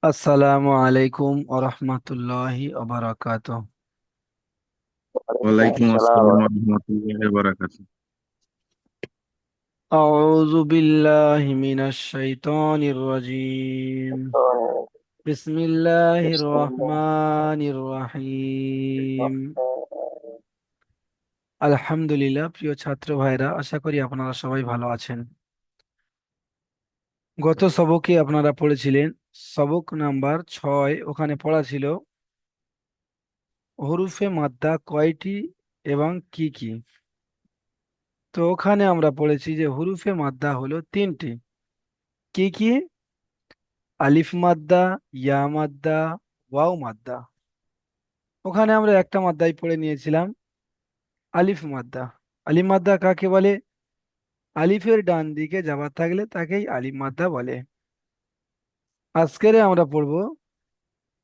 আসসালামু আলাইকুম ওরহমতুল্লাহি ওবারাকাতুহ। ওয়ালাইকুম আসসালাম রহমতুল্লাহি ওয়া বারাকাতুহু। আউযু বিল্লাহি মিনাশ শাইতানির রাজিম। বিসমিল্লাহির রহমানির রহিম। আলহামদুলিল্লাহ। প্রিয় ছাত্র ভাইরা, আশা করি আপনারা সবাই ভালো আছেন। গত সবকে আপনারা পড়েছিলেন সবক নাম্বার 6। ওখানে পড়া ছিল হরুফে মাদ্দা কয়টি এবং কি কি। তো ওখানে আমরা পড়েছি যে হরুফে মাদ্দা হলো তিনটি। কি কি? আলিফ মাদ্দা, ইয়া মাদ্দা, ওয়াও মাদ্দা। ওখানে আমরা একটা মাদ্দাই পড়ে নিয়েছিলাম, আলিফ মাদ্দা। আলিফ মাদ্দা কাকে বলে? আলিফের ডান দিকে যাবার থাকলে তাকেই আলিফ মাদ্দা বলে। আজকের আমরা পড়ব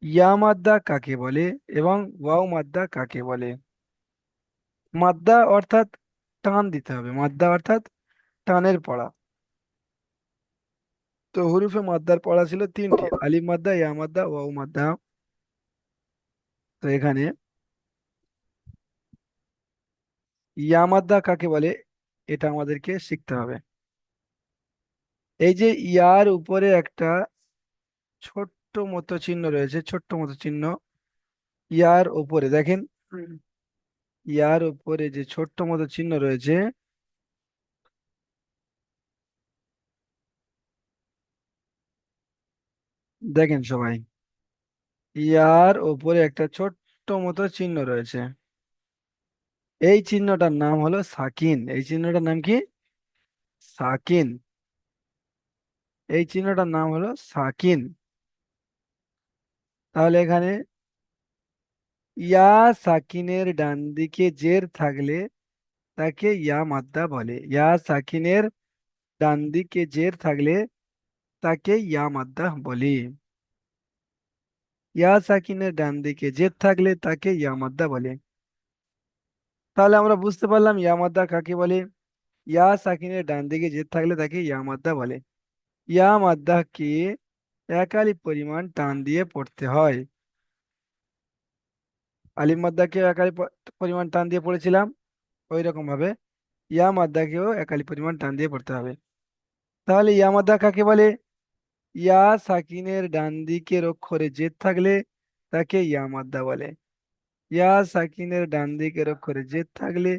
ইয়া মাদ্দা কাকে বলে এবং ওয়াও মাদ্দা কাকে বলে। মাদ্দা অর্থাৎ টান দিতে হবে, মাদ্দা অর্থাৎ টানের পড়া। তো হুরুফে মাদ্দার পড়া ছিল তিনটি, আলিফ মাদ্দা, ইয়া মাদ্দা, ওয়াও মাদ্দা। তো এখানে ইয়া মাদ্দা কাকে বলে এটা আমাদেরকে শিখতে হবে। এই যে ইয়ার উপরে একটা ছোট্ট মতো চিহ্ন রয়েছে, ছোট্ট মতো চিহ্ন ইয়ার উপরে দেখেন। হুম। ইয়ার উপরে যে ছোট্ট মতো চিহ্ন রয়েছে, দেখেন সবাই, ইয়ার উপরে একটা ছোট্ট মতো চিহ্ন রয়েছে। এই চিহ্নটার নাম হলো সাকিন। এই চিহ্নটার নাম কি? সাকিন। এই চিহ্নটার নাম হলো সাকিন। তাহলে এখানে ইয়া সাকিনের ডান দিকে জের থাকলে তাকে ইয়া মাদ্দা বলে। ইয়া সাকিনের ডান দিকে জের থাকলে তাকে ইয়া মাদ্দা বলি। ইয়া সাকিনের ডান দিকে জের থাকলে তাকে ইয়া মাদ্দা বলে। তাহলে আমরা বুঝতে পারলাম ইয়া মাদ্দা কাকে বলে। ইয়া সাকিনের ডান দিকে জের থাকলে তাকে ইয়া মাদ্দা বলে। ইয়া মাদ্দাকে একালি পরিমাণ টান দিয়ে পড়তে হয়। আলিফ মাদ্দাকে একালি পরিমাণ টান দিয়ে পড়েছিলাম, ওই রকম ভাবে ইয়া মাদ্দাকেও একালি পরিমাণ টান দিয়ে পড়তে হবে। তাহলে ইয়া মাদ্দা কাকে বলে? ইয়া সাকিনের ডান দিকের অক্ষরে জেদ থাকলে তাকে ইয়া মাদ্দা বলে। ইয়া সাকিনের ডান দিকের অক্ষরে জেদ থাকলে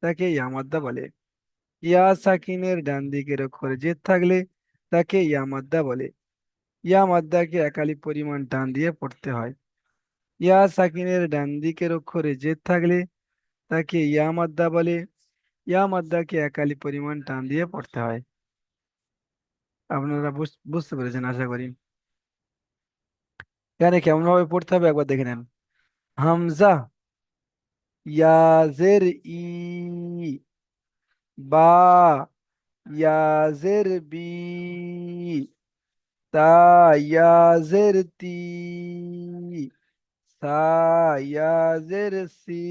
তাকে ইয়া মাদ্দা বলে। ইয়া সাকিনের ডান দিকের অক্ষরে জেদ থাকলে তাকে ইয়া মাদ্দা বলে। ইয়া মাদ্দাকে একালি পরিমাণ টান দিয়ে পড়তে হয়। ইয়া সাকিনের ডান দিকের অক্ষরে জেদ থাকলে তাকে ইয়া মাদ্দা বলে। ইয়া মাদ্দাকে একালি পরিমাণ টান দিয়ে পড়তে হয়। আপনারা বুঝতে পেরেছেন আশা করি। এখানে কেমন ভাবে পড়তে হবে একবার দেখে নেন। হামজা, ইয়া জের ই, বা, ইয়া জের বি, তা, ইয়া জের তি, সা, ইয়া জের সি,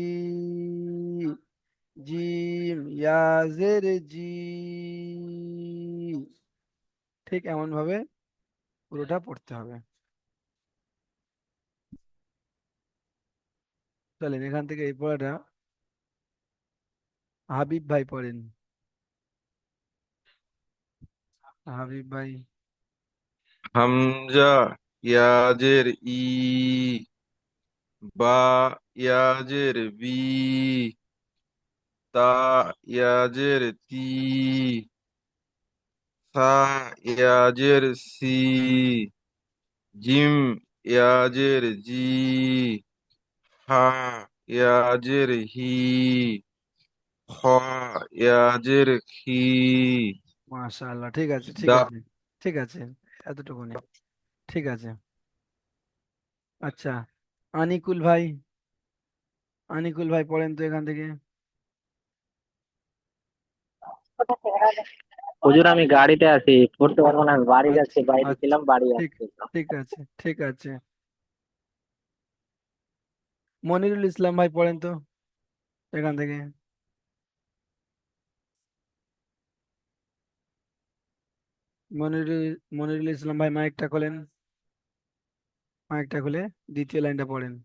জিম, ইয়া জের জি। ঠিক এমন ভাবে পুরোটা পড়তে হবে। চলেন এখান থেকে এই পড়াটা হাবিব ভাই পড়েন। হাবিব ভাই। হামজা, ইয়াজের ই, বা, ইয়াজের বি, তা, ইয়াজের তি, সা, ইয়াজের সি, জিম, ইয়াজের জি, হা, ইয়াজের হি, খ, ইয়াজের খি, মাশাআল্লাহ, ঠিক আছে ঠিক দা। আছে ঠিক আছে। এতটুকুনি ঠিক আছে। আচ্ছা, আনিকুল ভাই, আনিকুল ভাই পড়েন তো এখান থেকে। হুজুর আমি গাড়িতে আছি, পড়তে পারবো না, আমি বাড়ি আচ্ছা যাচ্ছি, বাইরে আচ্ছা, ছিলাম, বাড়ি ঠিক আসছি তো। ঠিক আছে ঠিক আছে। মনিরুল ইসলাম ভাই পড়েন তো এখান থেকে। মনিরুল মনিরুল ইসলাম ভাই মাইকটা খোলেন। মাইকটা খুলে দ্বিতীয় লাইনটা পড়েন।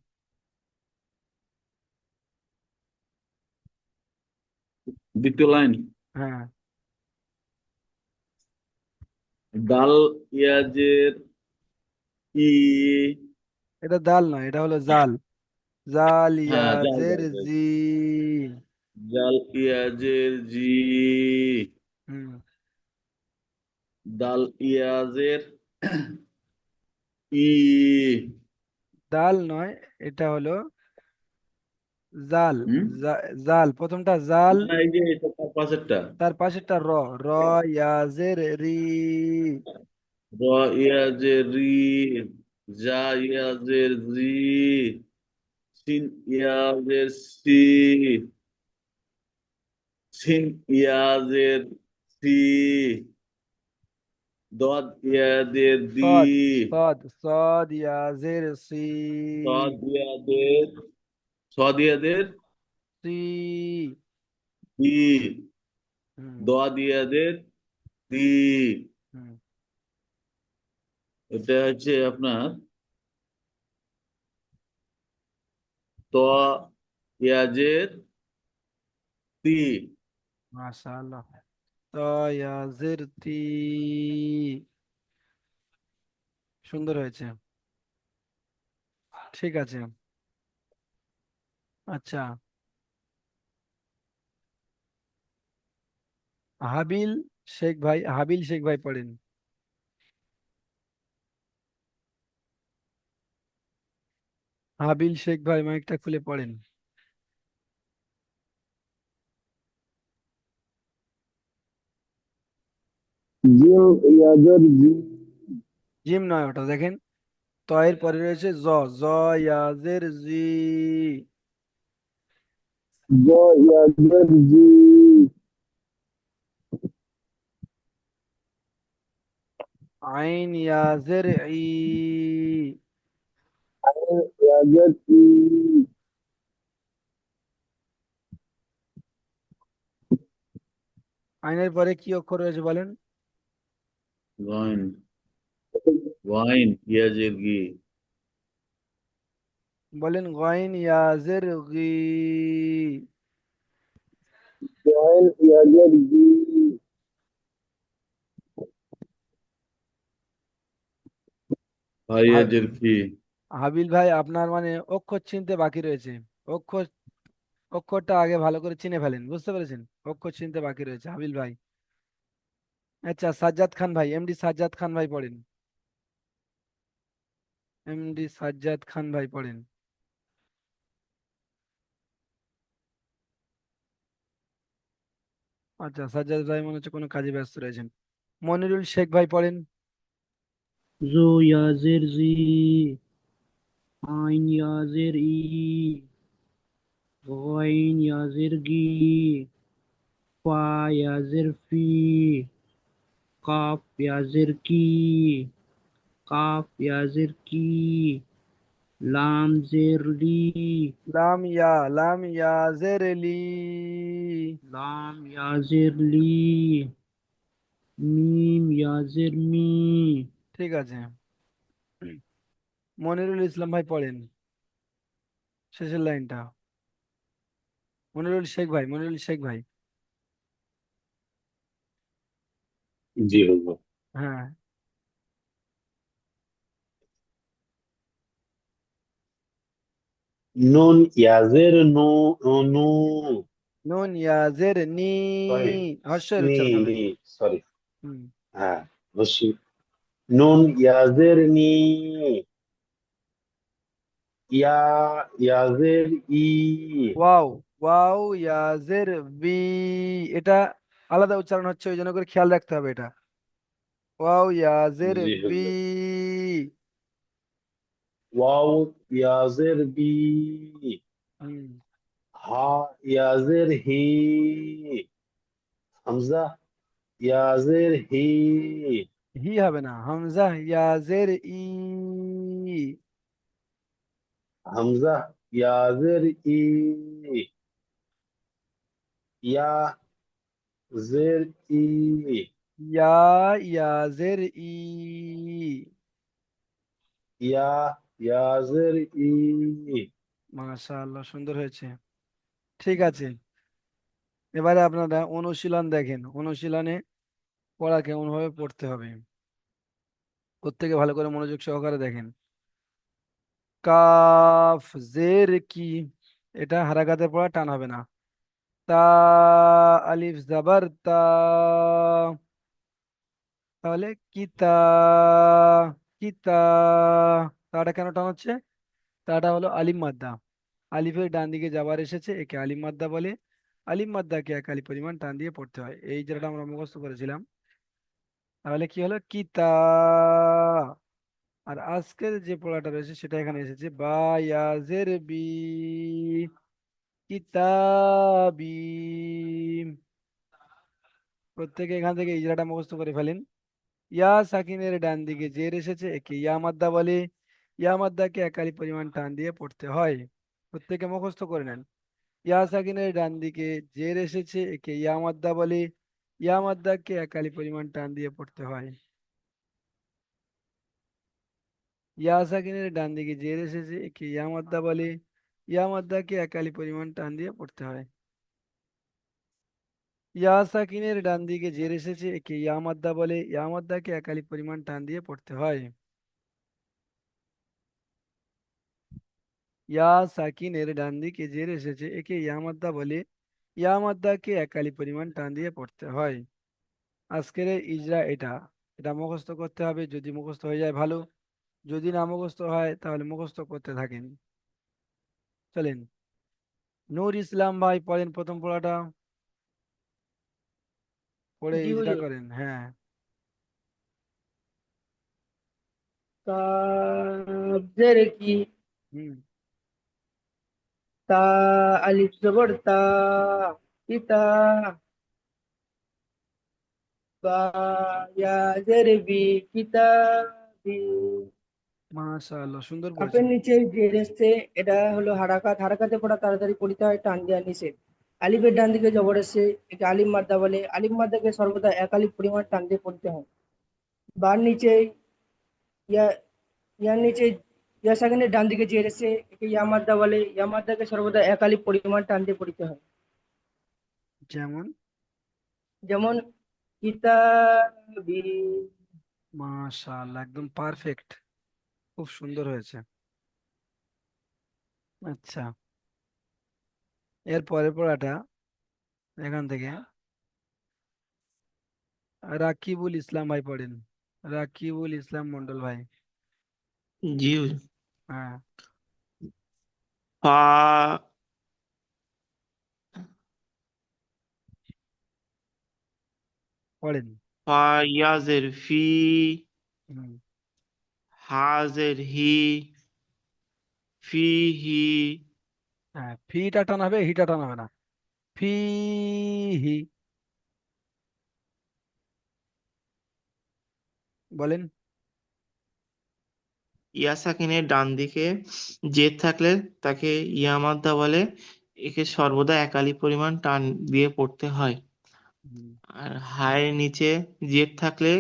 দ্বিতীয় লাইন। হ্যাঁ, দাল ইয়াজের ই। এটা দাল নয়, এটা হলো জাল। জাল হ্যাঁ, জাল ইয়াজের জাল জাল। জি। জাল ইয়াজের জি। হুম। দাল ইয়াজের ই। দাল নয়, এটা হলো জাল। হুম। জাল, প্রথমটা জাল, না, এই যে এটা তার পাশেরটা। তার পাশেরটা র। র ইয়াজের রি। র ইয়াজের রি। জা ইয়াজের জি। সিন ইয়াজের সি। সিন ইয়াজের সি। দদ ইয়াজের দি। সদ, সদ ইয়াজের সি। সদ ইয়াজের সদ ইয়াজের সি। দি। হুম। দদ ইয়াজের দি। হুম। এটা হচ্ছে আপনার ত ইয়াজের তি। মাশাআল্লাহ। ত ইয়াজের তি। সুন্দর হয়েছে। ঠিক আছে। আচ্ছা, হাবিল শেখ ভাই, হাবিল শেখ ভাই পড়েন। হাবিল শেখ ভাই মাইকটা খুলে পড়েন। জিম ইয়াজের জি। জিম নয় ওটা, দেখেন ত এর পরে রয়েছে জ। জ ইয়াজের জি। জ ইয়াজের জি। আইন ইয়াজের ই। ইয়াজের ই। আইনের পরে কি অক্ষর রয়েছে বলেন? ওয়াইন। ওয়াইন ইয়াজের গি। বলেন গইন ইয়াজের গি। ওয়াইন ইয়াজের গি। ভাই হা- ইয়াজের কি। হাবিল ভাই, আপনার মানে অক্ষর চিনতে বাকি রয়েছে। অক্ষর, অক্ষরটা আগে ভালো করে চিনে ফেলেন, বুঝতে পেরেছেন? অক্ষর চিনতে বাকি রয়েছে হাবিল ভাই। আচ্ছা, সাজ্জাদ খান ভাই, এমডি সাজ্জাদ খান ভাই পড়েন। এমডি সাজ্জাদ খান ভাই পড়েন। আচ্ছা, সাজ্জাদ ভাই মনে হচ্ছে কোনো কাজে ব্যস্ত রয়েছেন। মনিরুল শেখ ভাই পড়েন। জো ইয়াজের জি, আইন ইয়াজের ই, গইন ইয়াজের গি, ফা ইয়াজের ফি, কাফ ইয়াজের কি, কাফ ইয়াজের কি, লাম জের লি, লাম ইয়াজের লি। লাম ইয়াজের লি, মিম ইয়াজের মি। ঠিক আছে। মনিরুল ইসলাম ভাই পড়েন শেষের লাইনটা। মনিরুল শেখ ভাই, মনিরুল শেখ ভাই। জি হুজুর। হ্যাঁ। নুন ইয়াজের নু। নু। নুন ইয়াজের নি। সরি। হর্ষের নি উচ্চারণ হবে। নি সরি। হুম। হ্যাঁ, অবশ্যই। নুন ইয়াজের নি। ইয়া ইয়াজের ই। ওয়াও, ওয়াও ইয়াজের বি। এটা আলাদা উচ্চারণ হচ্ছে, ওই জন্য করে খেয়াল রাখতে হবে এটা। ওয়াও ইয়াজের জি বি। হুজুর। ওয়াও ইয়াজের বি। হুম। হা ইয়াজের হি। হামজা ইয়াজের হি। হি হবে না, হামজা ইয়াজের ই। হামজা ইয়াজের ই। ইয়া জের ই। ইয়া ইয়াজের ই। ইয়া ইয়াজের ই। মাশাআল্লাহ, সুন্দর হয়েছে। ঠিক আছে, এবারে আপনারা অনুশীলন দেখেন। অনুশীলনে পড়া কেমন ভাবে পড়তে হবে প্রত্যেকে ভালো করে মনোযোগ সহকারে দেখেন। কাফ জের কি, এটা হারাকাতে পড়া, টান হবে না। তা আলিফ জাবার তা, তাহলে কিতা, কিতা, তাটা কেন টান হচ্ছে? তাটা হলো আলিম মাদ্দা। আলিফের ডান দিকে যাবার এসেছে, একে আলিম মাদ্দা বলে। আলিম মাদ্দাকে এক আলিফ পরিমাণ টান দিয়ে পড়তে হয়, এই যেটা আমরা মুখস্থ করেছিলাম। তাহলে কি হলো? কিতা। আর আজকের যে পড়াটা রয়েছে সেটা এখানে এসেছে, বা ইয়াজের বি, কিতাবি। প্রত্যেকে এখান থেকে ইজরাটা মুখস্থ করে ফেলেন। ইয়া সাকিনের ডান দিকে জের এসেছে, একে ইয়া মাদ্দা বলে। ইয়া মাদ্দাকে একালি পরিমাণ টান দিয়ে পড়তে হয়। প্রত্যেকে মুখস্থ করে নেন। ইয়া সাকিনের ডান দিকে জের এসেছে, একে ইয়া মাদ্দা বলে। ইয়া মাদ্দাকে একালি পরিমাণ টান দিয়ে পড়তে হয়। ইয়া সাকিনের ডান দিকে জের এসেছে, একে ইয়া মাদ্দা বলে। ইয়া মাদ্দাকে একালি পরিমাণ টান দিয়ে পড়তে হয়। ইয়া সাকিনের ডান দিকে জের এসেছে, একে ইয়া মাদ্দা বলে। ইয়া মাদ্দাকে একালি পরিমাণ টান দিয়ে পড়তে হয়। ইয়া সাকিনের ডান দিকে জের এসেছে, একে ইয়া মাদ্দা বলে। ইয়া মাদ্দাকে একালি পরিমাণ টান দিয়ে পড়তে হয়। আজকের এই ইজরা এটা, এটা মুখস্থ করতে হবে। যদি মুখস্থ হয়ে যায় ভালো, যদি না মুখস্থ হয় তাহলে মুখস্থ করতে থাকেন। চলেন, নূর ইসলাম ভাই পড়েন প্রথম পড়াটা, পড়ে জি ইজরা হুজুর। করেন। হ্যাঁ, কাবজের কি, হুম, তা আলিফ জবর তা, কিতা। বা ইয়াজের বি, কিতাবি। মাশাআল্লাহ, সুন্দর কাপের পড়েছেন। নিচে যে এসছে এটা হলো হারাকাত। হারাকাতে পড়া তাড়াতাড়ি পড়তে হয়, টান দেওয়া নিষেধ। আলিফের ডান দিকে জবর এসছে, একে আলিম মাদ্দা বলে। আলিম মাদ্দাকে সর্বদা এক আলিফ পরিমাণ টান দিয়ে পড়তে হয়। বার নিচে ইয়া, ইয়ার নিচে ইয়া সাকিনের ডান দিকে যে এসছে, একে ইয়া মাদ্দা বলে। ইয়া মাদ্দাকে সর্বদা এক আলিফ পরিমাণ টান দিয়ে পড়তে হয়। যেমন, যেমন কিতাবি। মাশাআল্লাহ, একদম পারফেক্ট, খুব সুন্দর হয়েছে। আচ্ছা, এর পরের পড়াটা এখান থেকে রাকিবুল ইসলাম ভাই পড়েন। রাকিবুল ইসলাম মন্ডল ভাই। জি হুজুর। হ্যাঁ, ফা পড়েন। ফা ইয়াজের ফি, হুম, হাজের হি, ফি হি, হ্যাঁ, ফিটা টান হবে, হিটা টান হবে না। ফি হি, বলেন। ইয়া সাকিনের ডান দিকে জেদ থাকলে তাকে ইয়া মাদ্দা বলে। একে সর্বদা একালি পরিমাণ টান দিয়ে পড়তে হয়। হুম, আর হায়ের নিচে জেদ থাকলে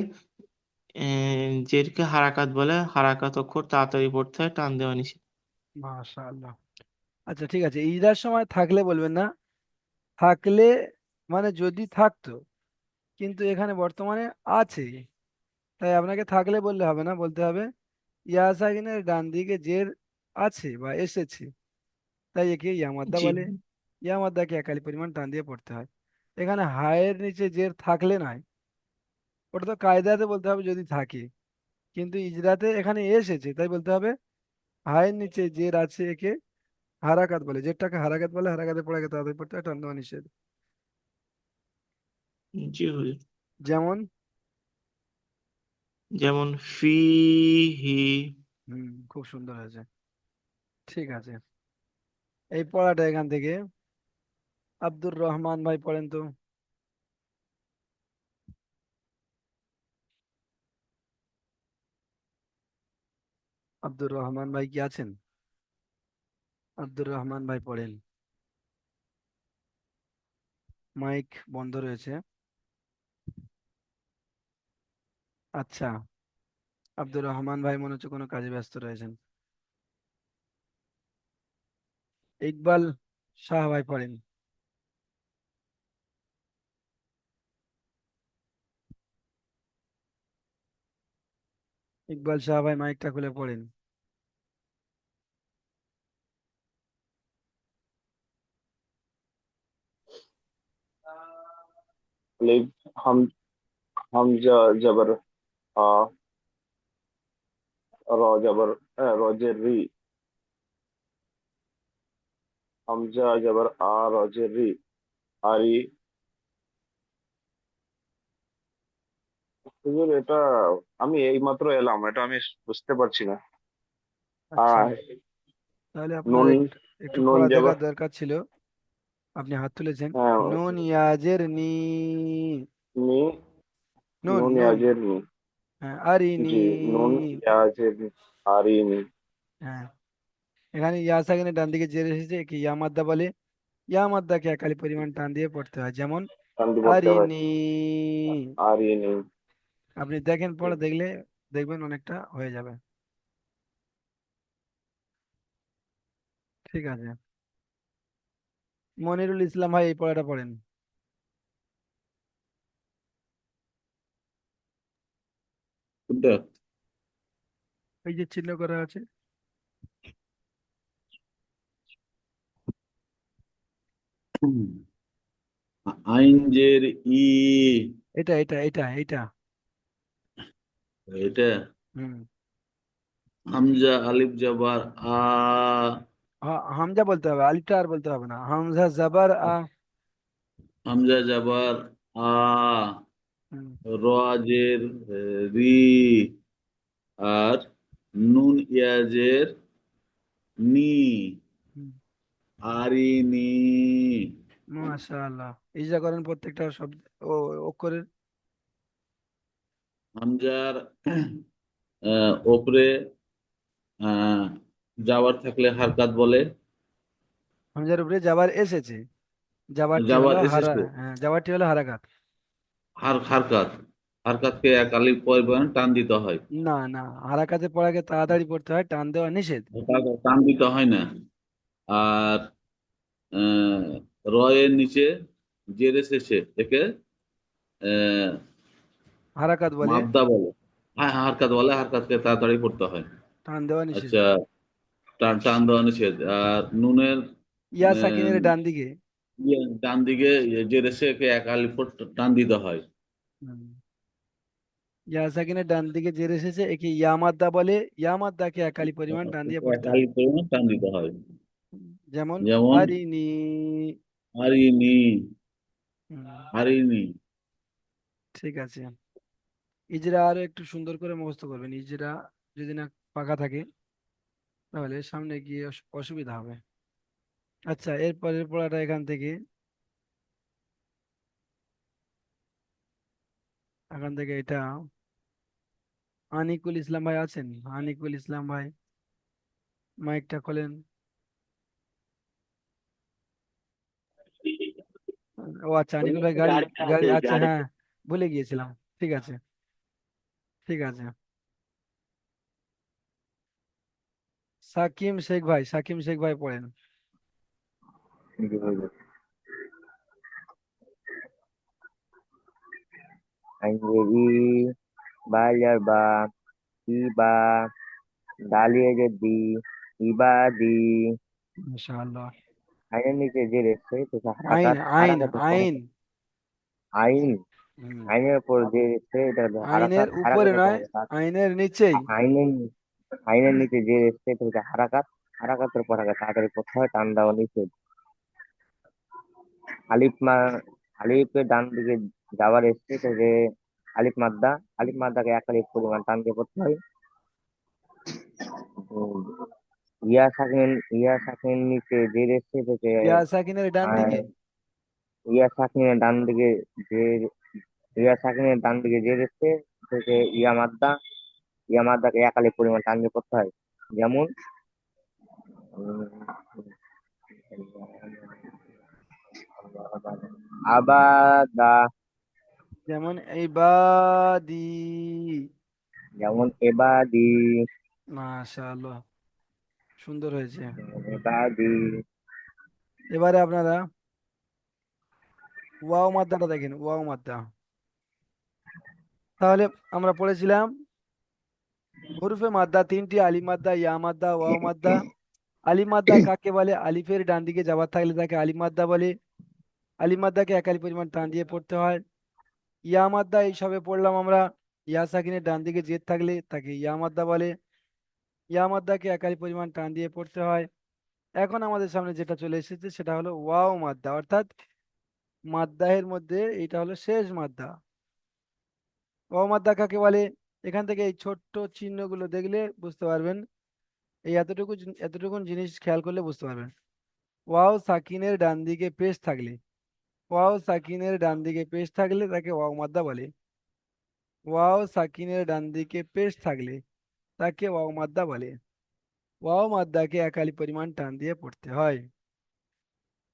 জেরকে হারাকাত বলে। হারাকাত অক্ষর তাড়াতাড়ি পড়তে হয়, টান দেওয়া নিষেধ। মাশাআল্লাহ। আচ্ছা, ঠিক আছে, ইজরার সময় থাকলে বলবেন না। থাকলে মানে যদি থাকতো, কিন্তু এখানে বর্তমানে আছে, তাই আপনাকে থাকলে বললে হবে না, বলতে হবে ইয়া সাকিনের ডান দিকে জের আছে বা এসেছে, তাই একে ইয়ামাদ্দা জি বলে। ইয়ামাদ্দাকে একালি পরিমাণ টান দিয়ে পড়তে হয়। এখানে হায়ের নিচে জের থাকলে নয়, ওটা তো কায়দাতে বলতে হবে যদি থাকে, কিন্তু ইজরাতে এখানে এসেছে, তাই বলতে হবে হায়ের নিচে জের আছে, একে হারাকাত বলে। জেরটাকে হারাকাত বলে, হারাকাতে পড়াকে তাড়াতাড়ি পড়তে হয়, টান দেওয়া নিষেধ। জি হুজুর। যেমন, যেমন ফি হি। হুম, খুব সুন্দর হয়েছে। ঠিক আছে, এই পড়াটা এখান থেকে আব্দুর রহমান ভাই পড়েন তো। আব্দুর রহমান ভাই কি আছেন? আব্দুর রহমান ভাই পড়েন। মাইক বন্ধ রয়েছে। আচ্ছা, আব্দুর রহমান ভাই মনে হচ্ছে কোনো কাজে ব্যস্ত রয়েছেন। ইকবাল শাহ ভাই পড়েন। ইকবাল শাহ ভাই মাইকটা খুলে পড়েন। अलिफ हम हमजा जबर आ র জবর রজের রি হামজা জবর রজের রি আরি হুজুর এটা আমি এই মাত্র এলাম, এটা আমি বুঝতে পারছি না। আচ্ছা, আহ তাহলে আপনার নুন একটু একটু নুন পড়া জবর দেখার দরকার ছিল। আপনি হাত তুলেছেন। হ্যাঁ নুন ইয়াজের নি। নি নুন নুন নুন। ইয়াজের নি। হ্যাঁ, আরিনি। জি নুন ইয়াজের নি আরিনি। হ্যাঁ, এখানে ইয়া সাকিনের ডান দিকে জের এসেছে, কি ইয়া মাদ্দা বলে। ইয়া মাদ্দাকে একালি পরিমাণ টান দিয়ে পড়তে হয়, যেমন কান্দি পড়তে হয় আরিনি। আরিনি। আপনি দেখেন, পড়ে দেখলে দেখবেন অনেকটা হয়ে যাবে। ঠিক আছে, মনিরুল ইসলাম ভাই এই পড়াটা পড়েন। কোনটা? এই যে চিহ্ন করা আছে, আইন জের ই। এটা এটা এটা এটা। এটা হুম। হামজা আলিফ জবর আ। হামজা বলতে হবে, আলিফটা আর বলতে হবে না। হামজা জাবার আ। হামজা জবর আ। হুম, র জের রি। আর নুন ইয়াজের নি। হুম। আরিনি। মাশাআল্লাহ, ইজা করেন প্রত্যেকটা শব্দ ও অক্ষরের। হামজার ওপরে আহ যাওয়ার থাকলে হারকাত বলে। হামজার উপরে জাবার এসেছে, জাবারটি হলো যাওয়ার হারা, এসেছে হ্যাঁ জাবারটি হলো হারাকাত। হারকাত। হারকাতকে এক আলিফ পরিমাণ টান দিতে হয়। না না, হারাকাতে পড়াকে তাড়াতাড়ি পড়তে হয়, টান দেওয়া নিষেধ। টান দিতে হয় না। আর আহ, র এর নিচে জের এসেছে একে আহ, হারাকাত বলে, মাদ্দা বলে। হ্যাঁ হারকাত বলে, হারকাতকে তাড়াতাড়ি পড়তে হয়। টান দেওয়া নিষেধ। আচ্ছা, টান টান দেওয়া নিষেধ। আর নুনের ইয়া আহ, সাকিনের ডান দিকে। ডান দিকে জের এসে একে এক আলিফ টান দিতে হয়। হুম। ইয়া সাকিনের ডান দিকে জের এসেছে, একে ইয়া মাদ্দা বলে। ইয়া মাদ্দাকে একালি পরিমাণ টান দিয়ে এক পড়তে হয়। আলিফ পরিমাণ টান দিতে হয়। যেমন যেমন আরিনি। হারিনি। হুম, হারিনি। ঠিক আছে। ইজরা আরো একটু সুন্দর করে মুখস্থ করবেন। ইজরা যদি না পাকা থাকে তাহলে সামনে গিয়ে অসুবিধা হবে। আচ্ছা, এরপরের পড়াটা এখান থেকে, এটা আনিকুল ইসলাম ভাই আছেন? আনিকুল ইসলাম ভাই মাইকটা খোলেন। ও আচ্ছা, আনিকুল ভাই গাড়ি, গাড়ি, আচ্ছা হ্যাঁ, ভুলে গিয়েছিলাম। ঠিক আছে, ঠিক আছে। সাকিম শেখ ভাই, সাকিম শেখ ভাই পড়েন। Anjiri Bajar Iba Dali Ibadi মাশাআল্লাহ। আইনের নিচে যে রেখেছে সেটা আইন হারাকাত আইন হারাকাতের আইন। পরে আইন হুম। আইনের উপর যে রেখেছে এটা আইনের হারাকাত উপরে হারাকাতের নয়, পরে আইনের নিচেই। আইনের আইনের নিচে যে রেখেছে এটা হারাকাত হারাকাতের পরে তাড়াতাড়ি কোথায় টান দেওয়া নিষেধ। আলিফ মা আলিফের ডান দিকে যাওয়ার এসছে তো যে আলিফ মাদ্দাকে এক আলিফ পরিমাণ টান দিয়ে করতে হয়। উম, ইয়া সাকিন নিচে যে রেখেছে থেকে ইয়া সাকিনের ডান দিকে। ইয়া সাকিনের ডান দিকে যে ইয়া সাকিনের ডান দিকে যে রেখেছে থেকে ইয়া মাদ্দাকে এক আলিফ পরিমাণ টান দিয়ে করতে হয়। যেমন উম, আবাদা যেমন ইবাদি। যেমন এবাদি মাশাআল্লাহ, সুন্দর হয়েছে। এবাদি এবারে আপনারা ওয়াও মাদ্দাটা দেখেন, ওয়াও মাদ্দা। তাহলে আমরা পড়েছিলাম হরফে মাদ্দা তিনটি, আলিফ মাদ্দা, ইয়া মাদ্দা, ওয়াও মাদ্দা। আলিফ মাদ্দা কাকে বলে? আলিফের ডান দিকে যাবার থাকলে তাকে আলিফ মাদ্দা বলে। আলিফ মাদ্দাকে একালি পরিমাণ টান দিয়ে পড়তে হয়। ইয়া মাদ্দা এই সবে পড়লাম আমরা, ইয়া সাকিনের ডান দিকে জেদ থাকলে তাকে ইয়া মাদ্দা বলে। ইয়া মাদ্দাকে একালি পরিমাণ টান দিয়ে পড়তে হয়। এখন আমাদের সামনে যেটা চলে এসেছে সেটা হলো ওয়াও মাদ্দা, অর্থাৎ মাদ্দাহের মধ্যে এইটা হলো শেষ মাদ্দা। ওয়াও মাদ্দা কাকে বলে? এখান থেকে এই ছোট্ট চিহ্নগুলো দেখলে বুঝতে পারবেন, এই এতটুকুন জিনিস খেয়াল করলে বুঝতে পারবেন। ওয়াও সাকিনের ডান দিকে পেশ থাকলে, ওয়াও সাকিনের ডান দিকে পেশ থাকলে তাকে ওয়াও মাদ্দা বলে। ওয়াও সাকিনের ডান দিকে পেশ থাকলে তাকে ওয়াও মাদ্দা বলে। ওয়াও মাদ্দাকে একালি পরিমাণ টান দিয়ে পড়তে হয়।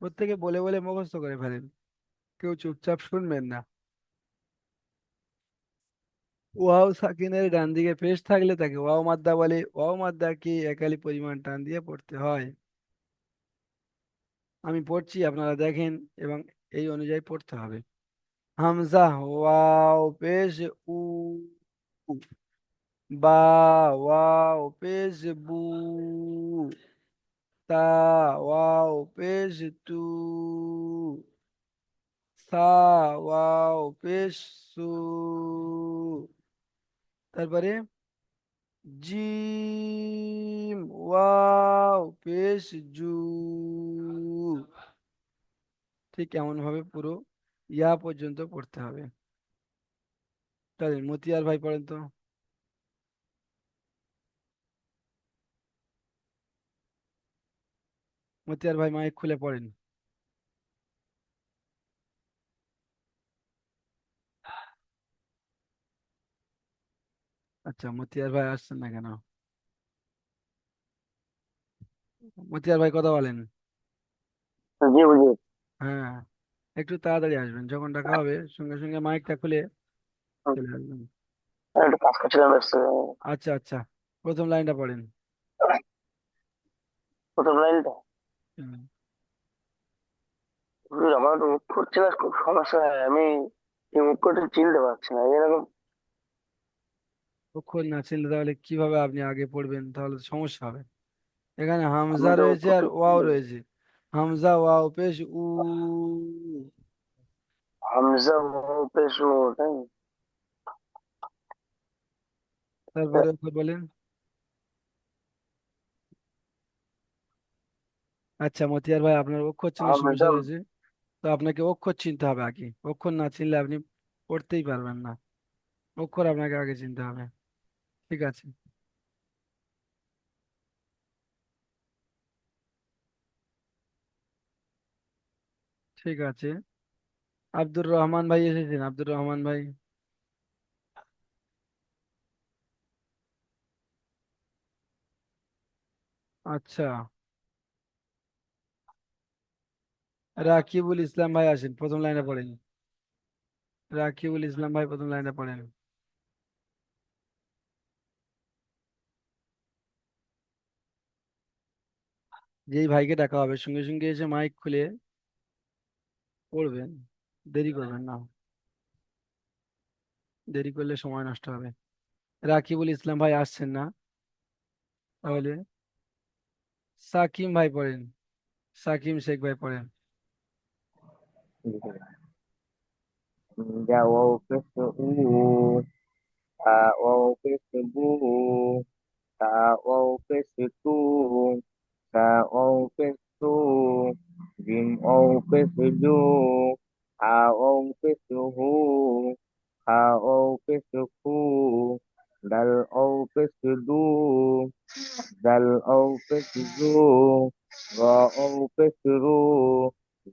প্রত্যেকে বলে বলে মুখস্থ করে ফেলেন, কেউ চুপচাপ শুনবেন না। ওয়াও সাকিনের ডান দিকে পেশ থাকলে তাকে ওয়াও মাদ্দা বলে। ওয়াও মাদ্দাকে একালি পরিমাণ টান দিয়ে পড়তে হয়। আমি পড়ছি, আপনারা দেখেন এবং এই অনুযায়ী পড়তে হবে। হামজা ওয়াও পেশ উ, বা ওয়াও পেশ বু, তা ওয়াও পেশ তু, সা ওয়াও পেশ সু, তারপরে জিম ওয়াও পেশ জু। ঠিক এমন ভাবে পুরো ইয়া পর্যন্ত পড়তে হবে। তাহলে মতিয়ার ভাই পড়েন তো। মতিয়ার ভাই মাইক খুলে পড়েন। আচ্ছা, মতিয়ার ভাই আসছেন না কেন? মতিয়ার ভাই কথা বলেন। জি বুঝি। হ্যাঁ, একটু তাড়াতাড়ি আসবেন, যখন ডাকা হবে সঙ্গে সঙ্গে মাইকটা খুলে চলে আসবেন। একটু কাজ করছিলাম ব্যস্ত। আচ্ছা আচ্ছা, প্রথম লাইনটা পড়েন। প্রথম লাইনটা হুম। আমার তো অক্ষর চেনার খুব সমস্যা হয়, আমি এই অক্ষরটা চিনতে পারছি না এরকম। অক্ষর না চিনলে তাহলে কিভাবে আপনি আগে পড়বেন? তাহলে তো সমস্যা হবে। এখানে আমি হামজা তো রয়েছে আর অক্ষরটা ওয়াও চিনতে পারছি। রয়েছে। হামজা ওয়াও পেশ উ, হামজা ও পেশ ও, তাই না? তারপরে অক্ষর বলেন। আচ্ছা মতিয়ার ভাই, আপনার অক্ষর চেনার সমস্যা হামজা। রয়েছে, তো আপনাকে অক্ষর চিনতে হবে আগে। অক্ষর না চিনলে আপনি পড়তেই পারবেন না। অক্ষর আপনাকে আগে চিনতে হবে। ঠিক আছে, ঠিক আছে। আব্দুর রহমান ভাই এসেছেন, আব্দুর রহমান ভাই। আচ্ছা, রাকিবুল ইসলাম ভাই আসেন, প্রথম লাইনে পড়েন। রাকিবুল ইসলাম ভাই প্রথম লাইনে পড়েন। যেই ভাইকে ডাকা হবে সঙ্গে সঙ্গে এসে মাইক খুলে পড়বেন, দেরি করবেন না, দেরি করলে সময় নষ্ট হবে। রাকিবুল ইসলাম ভাই আসছেন না, তাহলে সাকিম ভাই পড়েন। সাকিম শেখ ভাই পড়েন। যা ও পেশ উ, আ ও পেশ বু, তা ও পেশ তু, তা ও পেশ তু, জিম ও পেশ জু, আ ও পেশ হু, হা ও পেশ হু, ডাল ও পেশ দু, দাল ও পেশ জু, র ও পেশ রু,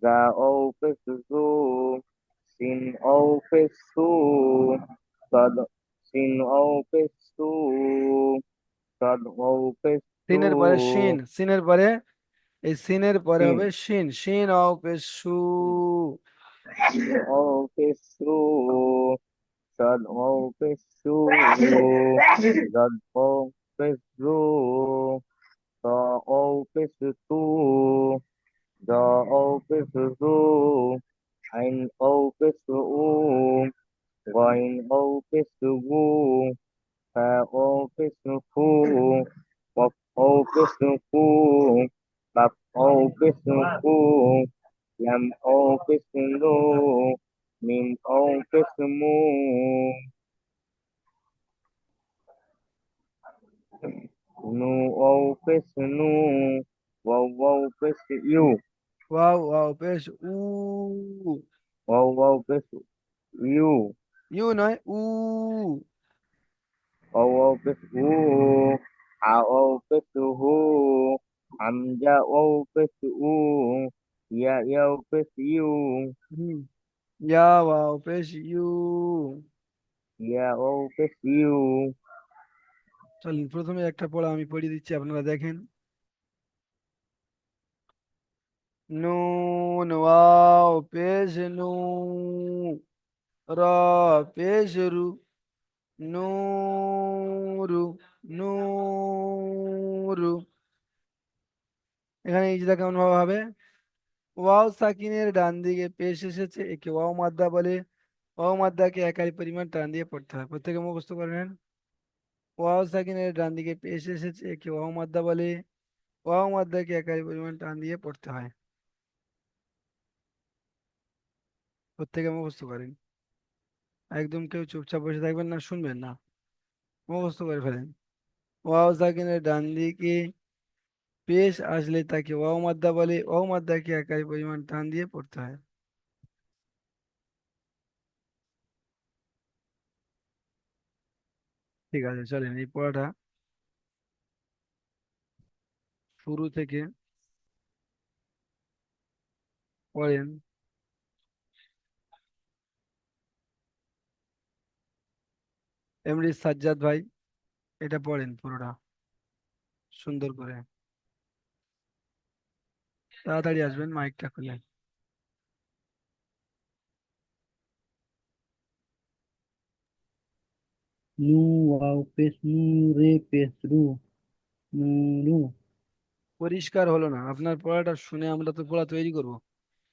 যা ও পেশ জু, সিন ও পেশ সু, সদ সিন ও পেশ সু, সদ ও পেশ সু, সিনের পরে শিন, সিনের পরে, এই সিনের পরে সিন হবে শিন, শিন ও পেশ সু। ও পেশ সু, সদ ও পেশ সু, দদ ও পেশ রু, ত ও পেশ তু, জ ও পেশ জু, আইন ও পেশ উ, গইন ও পেশ গু, ফা ও পেশ ফু, কফ ও পেশ কু, কাফ ও পেশ কু, লাম ও পেশ লু, মিম ও পেশ মু, নু ও পেশ নু, ওয়াও ও পেশ ইউ, ওয়াও ওয়াও পেশ উ, ওয়াও ও পেশ ইউ, ইউ নয় উ, ওয়াও ও পেশ উ, আ ও পেশ হু, হামজা ও পেশ উ, ইয়া ও পেশ ইউ, হুম, ইয়া ওয়াও পেশ ইউ। ইয়া ও পেশ ইউ, চলুন প্রথমে একটা পড়া আমি পড়িয়ে দিচ্ছি, আপনারা দেখেন। নুন ওয়াও পেশ নু, র পেশ রু, নূরু, নূরু। এখানে ইজরা কেমন ভাবে হবে? ওয়াও সাকিনের ডান দিকে পেশ এসেছে, একে ওয়াও মাদ্দা বলে। ওয়াও মাদ্দাকে একাই পরিমাণ টান দিয়ে পড়তে হয়, প্রত্যেকে মুখস্থ করবেন। ওয়াও সাকিনের ডান দিকে পেশ এসেছে, একে ওয়াও মাদ্দা বলে। ওয়াও মাদ্দাকে একাই পরিমাণ টান দিয়ে পড়তে হয়, প্রত্যেকে মুখস্থ করেন। একদম কেউ চুপচাপ বসে থাকবেন না, শুনবেন না, মুখস্থ করে ফেলেন। ওয়াও সাকিনের ডান দিকে পেশ আসলে তাকে ওয়াও মাদ্দা বলে। ওয়াও মাদ্দাকে একাই পরিমাণ টান দিয়ে পড়তে হয়। ঠিক আছে, চলেন এই পড়াটা শুরু থেকে পড়েন। এমডি সাজ্জাদ ভাই, এটা পড়েন পুরোটা সুন্দর করে, তাড়াতাড়ি আসবেন, মাইকটা খুলে। নু ওয়াও পেশ নু, রে পেশ রু, নুরু। পরিষ্কার হলো না আপনার পড়াটা শুনে, আমরা তো পড়া তৈরি করব,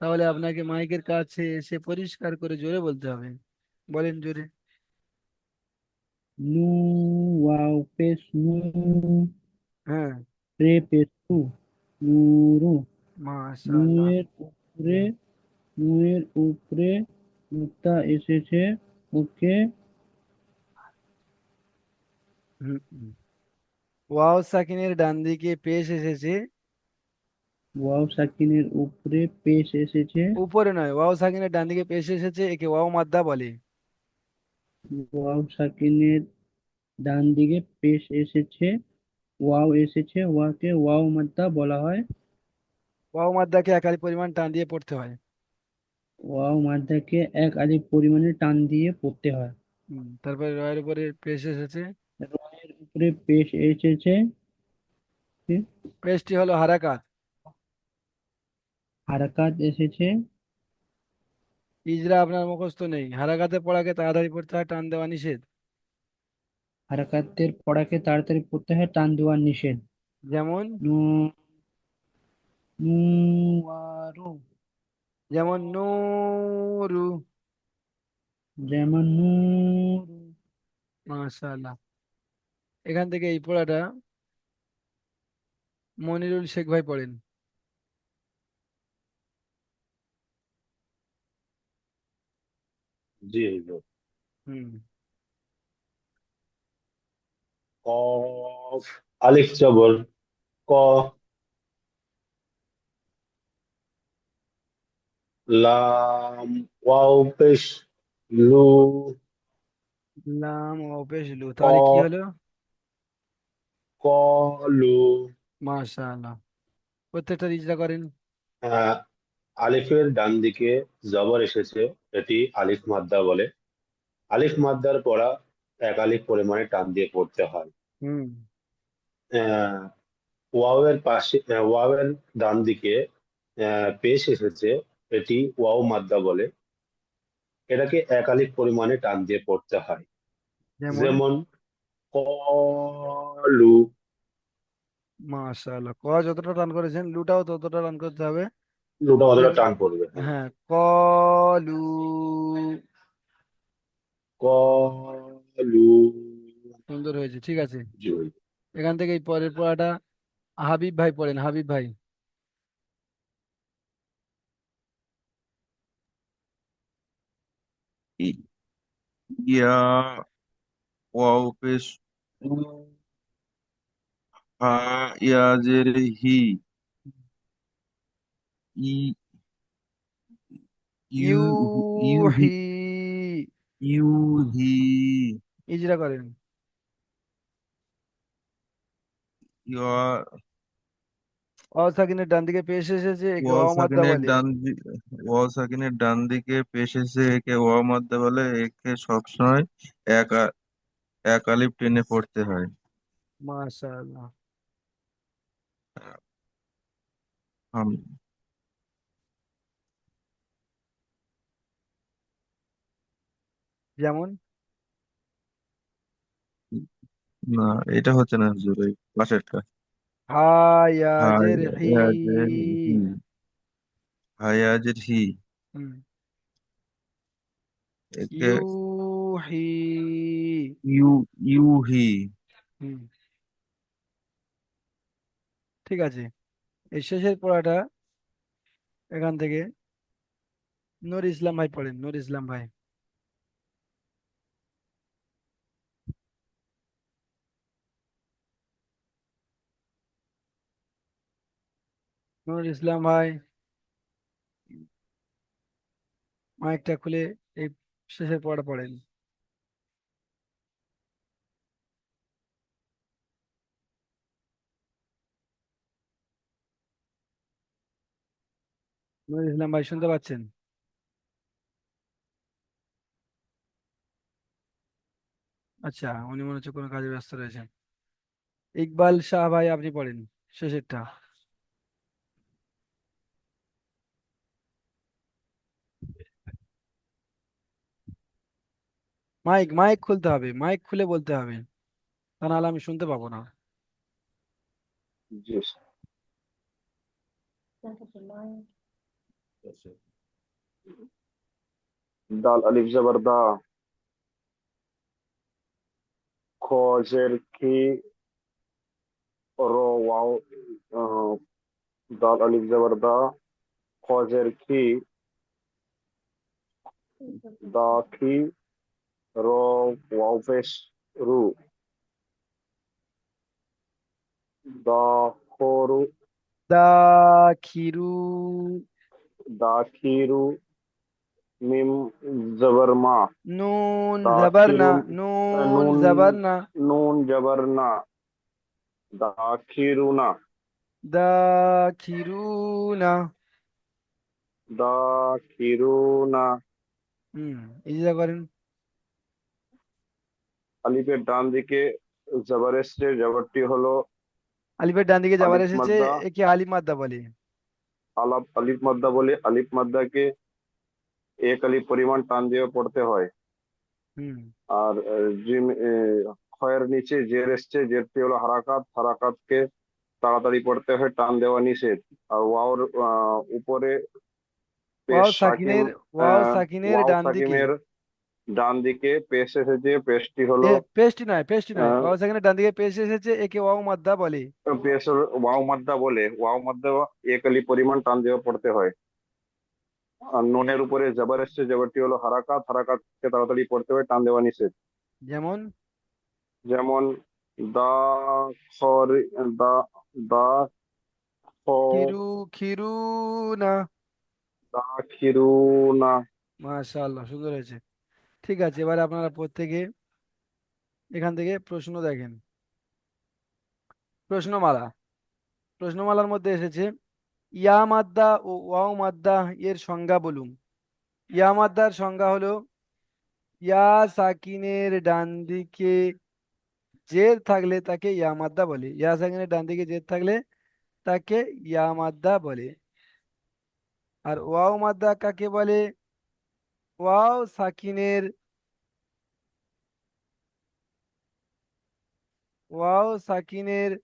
তাহলে আপনাকে মাইকের কাছে এসে পরিষ্কার করে জোরে বলতে হবে। বলেন জোরে। নু ওয়াও পেশ নু, হ্যাঁ, রে পেশ রু, নুরু। মাশাআল্লাহ। নুয়ের উপরে, নুয়ের উপরে নুক্তা এসেছে, ওকে। হুম, হুম। ওয়াও সাকিনের ডান দিকে পেশ এসেছে, ওয়াও সাকিনের উপরে পেশ এসেছে, উপরে নয়, ওয়াও সাকিনের ডান দিকে পেশ এসেছে, একে ওয়াও মাদ্দা বলে। ওয়াও সাকিনের ডান দিকে পেশ এসেছে, ওয়াও এসেছে, ওয়াকে ওয়াও মাদ্দা বলা হয়। ওয়াও মাদ্দাকে একালি পরিমাণ টান দিয়ে পড়তে হয়। ওয়াও মাদ্দাকে এক আলিফ পরিমাণে টান দিয়ে পড়তে হয়। তারপরে রয়ের উপরে পেশ এসেছে, রয়ের উপরে পেশ এসেছে, পেশটি হলো হারাকাত। হারাকাত এসেছে। ইজরা আপনার মুখস্থ নেই, হারাকাতে পড়াকে তাড়াতাড়ি পড়তে হয়, টান দেওয়া নিষেধ। হারাকাতের পড়াকে তাড়াতাড়ি পড়তে হয়, টান দেওয়া নিষেধ। যেমন, নু, নু ওয়ারু, যেমন নূরু। যেমন নূরু। মাশাআল্লাহ। এখান থেকে এই পড়াটা মনিরুল শেখ ভাই পড়েন। জি হুজুর। হুম, কফ, আলিফ জবর ক, লাম ওয়াও পেশ লু, লাম ও পেশ লু, ক, তাহলে কি হলো? কলু। মাশাআল্লাহ। প্রত্যেকটা ইজরা করেন। আহ, আলিফের ডান দিকে জবর এসেছে, এটি আলিফ মাদ্দা বলে। আলিফ মাদ্দার পড়া এক আলিফ পরিমাণে টান দিয়ে পড়তে হয়। হুম, আহ, ওয়াওয়ের পাশে ওয়াওয়ের ডান দিকে পেশ এসেছে, এটি ওয়াও মাদ্দা বলে। এটাকে এক আলিফ পরিমাণে টান দিয়ে পড়তে হয়। যেমন, যেমন কলু। মাশাআল্লাহ, ক যতটা টান করেছেন লুটাও ততটা টান করতে হবে। লুটা মাত্রা যেমন টান পড়বে, হ্যাঁ। হ্যাঁ, কলু। কলু। সুন্দর হয়েছে, ঠিক আছে। জি ভাই। এখান থেকে এই পরের পড়াটা হাবিব ভাই পড়েন, হাবিব ভাই। ই- ইয়া ওয়াও পেশ উ, হা ইয়া জের হি, ই ইউ ইউহি, ইউহি। ইউহি, ইজরা করেন। ইয়া অ সাকিনের ডান দিকে পেশ এসেছে, একে ওয়াও অমাদ্দা সাকিনের বলে। ডান ওয়াও সাকিনের ডান দিকে পেশ এসে একে ওয়াও মাদ্দা বলে। একে সবসময় এক এক আলিফ টেনে পড়তে হয়। মাশাআল্লাহ। আম, যেমন না, এটা হচ্ছে না হুজুর, এই পাশেরটা। হাই হায়াজের হি। ইয়াজের হি, হায়াজের হি, হুম। একে ইউহি। ইউহি। হুম, ঠিক আছে। এই শেষের পড়াটা এখান থেকে নূর ইসলাম ভাই পড়েন, নূর ইসলাম ভাই। নূর ইসলাম ভাই, মাইকটা খুলে এই শেষের পড়াটা পড়েন। নূর ইসলাম ভাই শুনতে পাচ্ছেন? আচ্ছা, উনি মনে হচ্ছে কোনো কাজে ব্যস্ত রয়েছেন। ইকবাল শাহ ভাই, আপনি পড়েন শেষেরটা। মাইক মাইক খুলতে হবে, মাইক খুলে বলতে হবে, তা নাহলে আমি শুনতে পাবো না। জি দাল আলিফ জবর দা, খ জের কি, রো ওয়াও, আহ, দাল আলিফ জবর দা, খ জের কি, দা কি, রো ওয়াও পেশ রু, দা খরু, দাখিরু। দাখিরু, মিম জবর মা, নুন জবর না, দাখিরুন, নুন নুন, জবর না। নুন জবর না, দাখিরুনা, দাখিরুনা। দাখিরুনা। হুম, ইজরা করেন। আলিফের ডান দিকে জবর এসছে, জবরটি হলো আলিফের ডান দিকে যাবার আলিফ এসেছে, মাদ্দা। একে আলিফ মাদ্দা বলে। আলিফ মাদ্দা বলে। আলিফ মাদ্দাকে এক আলিফ পরিমাণ টান দিয়ে পড়তে হয়। হুম। আর জিম খয়ের নিচে জের এসছে, জেরটি হলো হারাকাত, হারাকাতকে তাড়াতাড়ি পড়তে হয়, টান দেওয়া নিষেধ। আর ওয়াওর উপরে পেশ ওয়াও সাকিন, সাকিনের, ওয়াও সাকিনের ওয়াও ডান দিকে। সাকিমের ডান দিকে পেশ এসেছে, পেশটি হলো পেস্টি নয়, পেস্টি নয়, আহ, ওয়াও সাকিনের ডান দিকে পেস্ট এসেছে, একে ওয়াও মাদ্দা বলে। পেশ ওয়াও মাদ্দা বলে। ওয়াও মাদ্দা এক আলিফ পরিমাণ টান দিয়ে পড়তে হয়। আর নুনের উপরে জবর এসছে, জবরটি হলো হারাকাত, হারাকাতকে তাড়াতাড়ি পড়তে হয়, টান দেওয়া নিষেধ। যেমন যেমন দা খরি, দা, দা খ, খিরু, খিরু না। দা খিরুনা। মাশাআল্লাহ, সুন্দর হয়েছে। ঠিক আছে, এবারে আপনারা প্রত্যেকে এখান থেকে প্রশ্ন দেখেন। প্রশ্নমালা, প্রশ্নমালার মধ্যে এসেছে ইয়া মাদ্দা ও ওয়াও মাদ্দা এর সংজ্ঞা বলুন। ইয়া মাদ্দার সংজ্ঞা হলো ইয়া সাকিনের ডান দিকে জের থাকলে তাকে ইয়া মাদ্দা বলে। ইয়া সাকিনের ডান দিকে জের থাকলে তাকে ইয়া মাদ্দা বলে। আর ওয়াও মাদ্দা কাকে বলে? ওয়াও সাকিনের, ওয়াও সাকিনের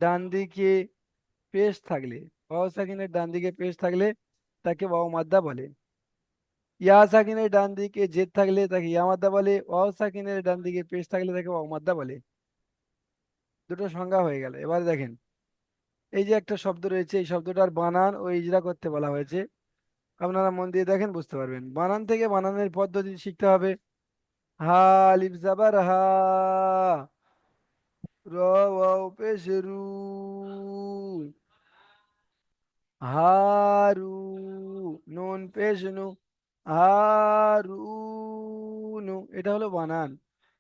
ডান দিকে পেশ থাকলে ওয়াও সাকিনের ডান দিকে পেশ থাকলে তাকে ওয়াও মাদ্দা বলে। ইয়া সাকিনের ডান দিকে জেদ থাকলে তাকে ইয়া মাদ্দা বলে। ওয়াও সাকিনের ডান দিকে পেশ থাকলে তাকে ওয়াও মাদ্দা বলে। দুটো সংজ্ঞা হয়ে গেল। এবার দেখেন, এই যে একটা শব্দ রয়েছে, এই শব্দটার বানান ও ইজরা করতে বলা হয়েছে। আপনারা মন দিয়ে দেখেন, বুঝতে পারবেন। বানান থেকে বানানের পদ্ধতি শিখতে হবে। হা, আলিফ জাবার হা, র ওয়াও পেশ রু, হারু, নুন পেশ নু, হারুনু। এটা হলো বানান।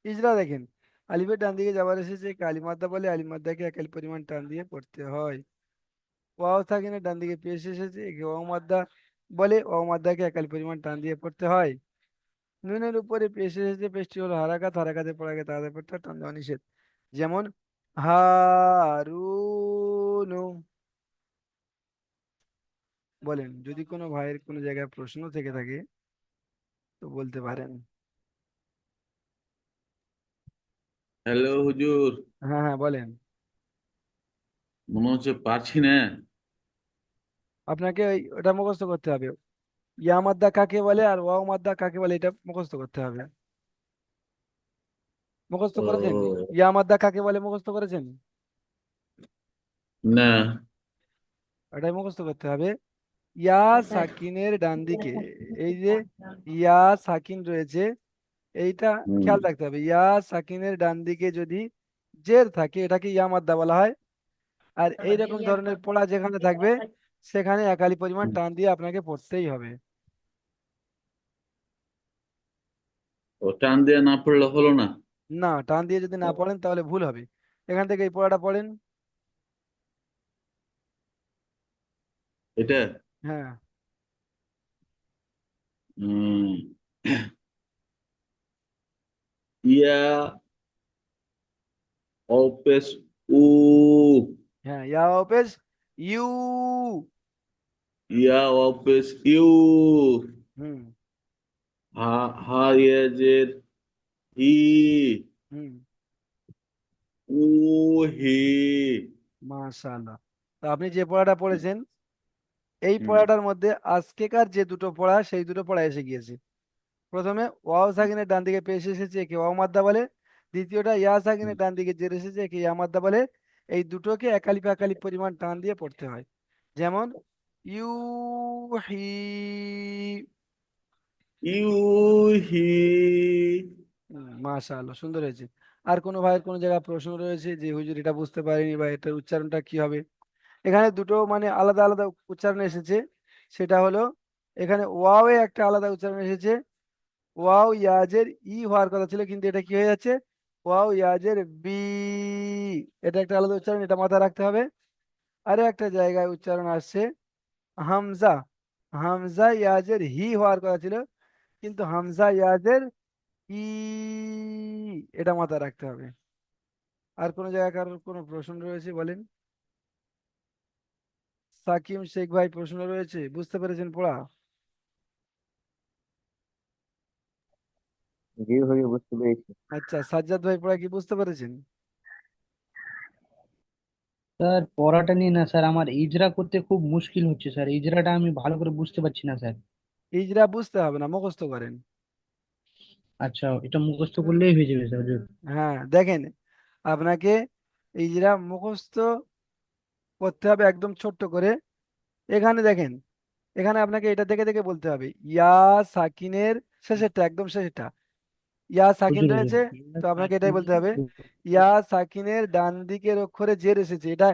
ইজরা দেখেন, আলিফের ডান দিকে যাবার এসেছে একে আলিফ মাদ্দা বলে, আলিফ মাদ্দাকে এক আলিফ পরিমাণ টান দিয়ে পড়তে হয়। ওয়াও সাকিনের ডান দিকে পেশ এসেছে একে ওয়াও মাদ্দা বলে, ওয়াও মাদ্দাকে এক আলিফ পরিমাণ টান দিয়ে পড়তে হয়। নুনের উপরে পেশ এসেছে, পেশটি হলো হারাকাত, হারাকাতে পড়াকে তাড়াতাড়ি পড়তে হয়, টান দেওয়া নিষেধ। যেমন হারুনু। বলেন, যদি কোনো ভাইয়ের কোনো জায়গায় প্রশ্ন থেকে থাকে তো বলতে পারেন। হ্যালো হুজুর, হ্যাঁ হ্যাঁ, বলেন। মনে হচ্ছে পারছি না। আপনাকে ওটা মুখস্থ করতে হবে। ইয়া মাদ্দা কাকে বলে আর ওয়াও মাদ্দা কাকে বলে, এটা মুখস্থ করতে হবে। মুখস্থ করেছেন? ও ইয়া মাদ্দা কাকে বলে মুখস্থ করেছেন? না। ওটাই মুখস্থ করতে হবে। ইয়া সাকিনের ডান দিকে, এই যে ইয়া সাকিন রয়েছে, এইটা হুম, খেয়াল রাখতে হবে। ইয়া সাকিনের ডান দিকে যদি জের থাকে এটাকে ইয়া মাদ্দা বলা হয়। আর এইরকম ধরনের পড়া যেখানে থাকবে সেখানে একালি পরিমাণ হুম। টান দিয়ে আপনাকে পড়তেই হবে। ও টান দিয়ে না পড়লে হলো না? না, টান দিয়ে যদি না পড়েন তাহলে ভুল হবে। এখান থেকে এই পড়াটা পড়েন। এটা হ্যাঁ উম, ইয়া অপেস উ, হ্যাঁ, ইয়া অপেশ ইউ। ইয়া অপেস ইউ, হুম হা হা ইয়েজের হি, হুম, উ হি। মাশাআল্লাহ। তো আপনি যে পড়াটা পড়েছেন, এই হুম, পড়াটার মধ্যে আজকেকার যে দুটো পড়া সেই দুটো পড়া এসে গিয়েছে। প্রথমে ওয়াও সাকিনের ডান দিকে পেশ এসেছে একে ওয়াও মাদ্দা বলে। দ্বিতীয়টা ইয়া হুম। সাকিনের ডান দিকে জের এসেছে একে ইয়া মাদ্দা বলে। এই দুটোকে একালিপ একালিপ পরিমাণ টান দিয়ে পড়তে হয়। যেমন ইউহি। You he. মাশাআল্লাহ, সুন্দর হয়েছে। আর কোনো ভাইয়ের কোনো জায়গায় প্রশ্ন রয়েছে যে হুজুর এটা বুঝতে পারিনি বা এটার উচ্চারণটা কি হবে? এখানে দুটো মানে আলাদা আলাদা উচ্চারণ এসেছে। সেটা হলো, এখানে ওয়াও এ একটা আলাদা উচ্চারণ এসেছে। ওয়াও ইয়াজের ই হওয়ার কথা ছিল, কিন্তু এটা কি হয়ে যাচ্ছে? ওয়াও ইয়াজের বি। এটা একটা আলাদা উচ্চারণ, এটা মাথায় রাখতে হবে। আরে একটা জায়গায় উচ্চারণ আসছে হামজা। হামজা ইয়াজের হি হওয়ার কথা ছিল, কিন্তু হামজা ইয়াজের ই। এটা মাথায় রাখতে হবে। আর কোনো জায়গায় কারোর কোনো প্রশ্ন রয়েছে বলেন? সাকিম শেখ ভাই, প্রশ্ন রয়েছে? বুঝতে পেরেছেন পড়া? জি হুজুর, বুঝতে পেরেছি। আচ্ছা, সাজ্জাদ ভাই পড়া কি বুঝতে পেরেছেন? স্যার পড়াটা নিয়ে না স্যার, আমার ইজরা করতে খুব মুশকিল হচ্ছে স্যার, ইজরাটা আমি ভালো করে বুঝতে পারছি না স্যার। ইজরা বুঝতে হবে না, মুখস্থ করেন। আচ্ছা, এটা মুখস্থ করলেই হয়ে যাবে স্যার হুজুর? হ্যাঁ দেখেন, আপনাকে ইজরা মুখস্থ করতে হবে একদম ছোট্ট করে। এখানে দেখেন, এখানে আপনাকে এটা দেখে দেখে বলতে হবে। ইয়া সাকিনের শেষেরটা, একদম শেষেরটা ইয়া সাকিন হুজুর রয়েছে। তো আপনাকে এটাই বলতে হবে। ইয়া সাকিনের ডান দিকের অক্ষরে জের এসেছে, এটা